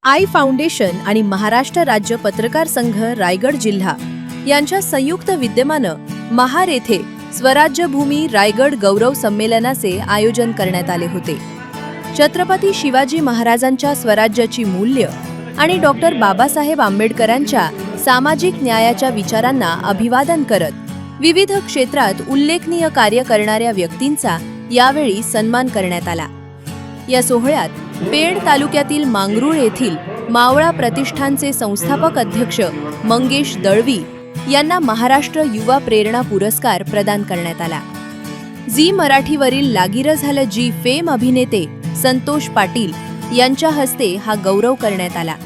आई foundation आणि महाराष्ट्र राज्य पत्रकार संघ रायगड जिल्हा यांच्या संयुक्त विद्यमानं महार येथे स्वराज्य भूमी रायगड गौरव संमेलनाचे आयोजन करण्यात आले होते। छत्रपती शिवाजी महाराजांच्या स्वराज्याची मूल्य आणि डॉक्टर बाबासाहेब आंबेडकरांच्या सामाजिक न्यायाच्या विचारांना अभिवादन करत विविध क्षेत्रात उल्लेखनीय कार्य करणाऱ्या व्यक्तींचा यावेळी सन्मान करण्यात आला। या सोहळ्यात पेड तालुक्यातील मांगरूळ येथील मावळा प्रतिष्ठानचे संस्थापक अध्यक्ष मंगेश दळवी यांना महाराष्ट्र युवा प्रेरणा पुरस्कार प्रदान करण्यात आला। झी मराठीवरील लागिरं झालं जी फेम अभिनेते संतोष पाटील यांच्या हस्ते हा गौरव करण्यात आला।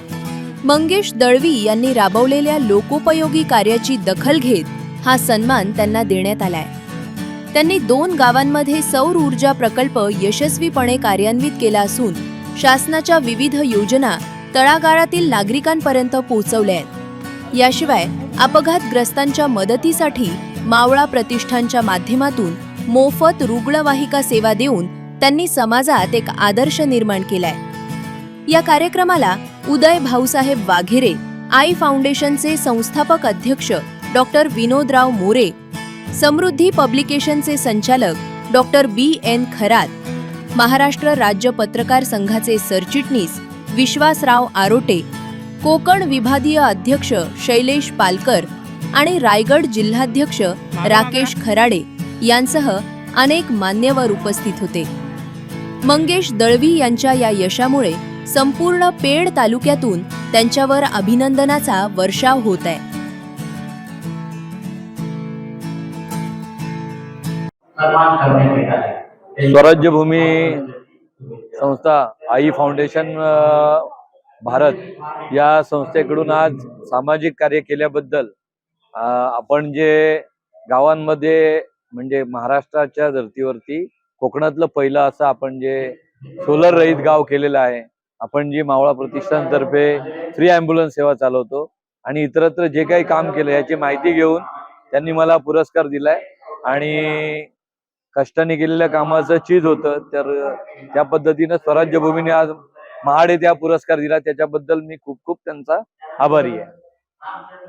मंगेश दळवी यांनी राबवलेल्या लोकोपयोगी कार्याची दखल घेत हा सन्मान त्यांना देण्यात आलाय। त्यांनी 2 गावांमध्ये सौर ऊर्जा प्रकल्प यशस्वीपणे कार्यान्वित केला असून शासनाच्या विविध योजना तळागाळातील नागरिकांपर्यंत पोहोचवल्या आहेत। याशिवाय अपघातग्रस्तांच्या मदतीसाठी मावळा प्रतिष्ठानच्या माध्यमातून मोफत रुग्णवाहिका सेवा देऊन त्यांनी समाजात एक आदर्श निर्माण केलाय। या कार्यक्रमाला उदय भाऊसाहेब वाघेरे, आई फाउंडेशनचे संस्थापक अध्यक्ष डॉक्टर विनोदराव मोरे, समृद्धी पब्लिकेशनचे संचालक डॉक्टर BN खरात, महाराष्ट्र राज्य पत्रकार संघाचे सरचिटणीस विश्वासराव आरोटे, कोकण विभागीय अध्यक्ष शैलेश पालकर आणि रायगड जिल्हाध्यक्ष राकेश खराडे यांसह अनेक मान्यवर उपस्थित होते। मंगेश दळवी यांच्या या यशामुळे संपूर्ण पेड तालुक्यातून त्यांच्यावर अभिनंदनाचा वर्षाव होत आहे। स्वराज्य भूमी संस्था आई फाउंडेशन भारत या संस्थेकडून आज सामाजिक कार्य केल्याबद्दल आपण जे गावांमध्ये म्हणजे महाराष्ट्राच्या धर्तीवरती कोकणातलं पहिलं असं आपण जे सोलर रहित गाव केलेलं आहे। आपण जी मावळा प्रतिष्ठानतर्फे फ्री ॲम्ब्युलन्स सेवा चालवतो आणि इतरत्र जे काही काम केलं याची माहिती घेऊन त्यांनी मला पुरस्कार दिलाय आणि कष्टाने केलेल्या कामाचं चीज होतं। तर त्या पद्धतीने स्वराज्य भूमीने आज महाड येथे हा पुरस्कार दिला, त्याच्याबद्दल मी खूप खूप त्यांचा आभारी आहे।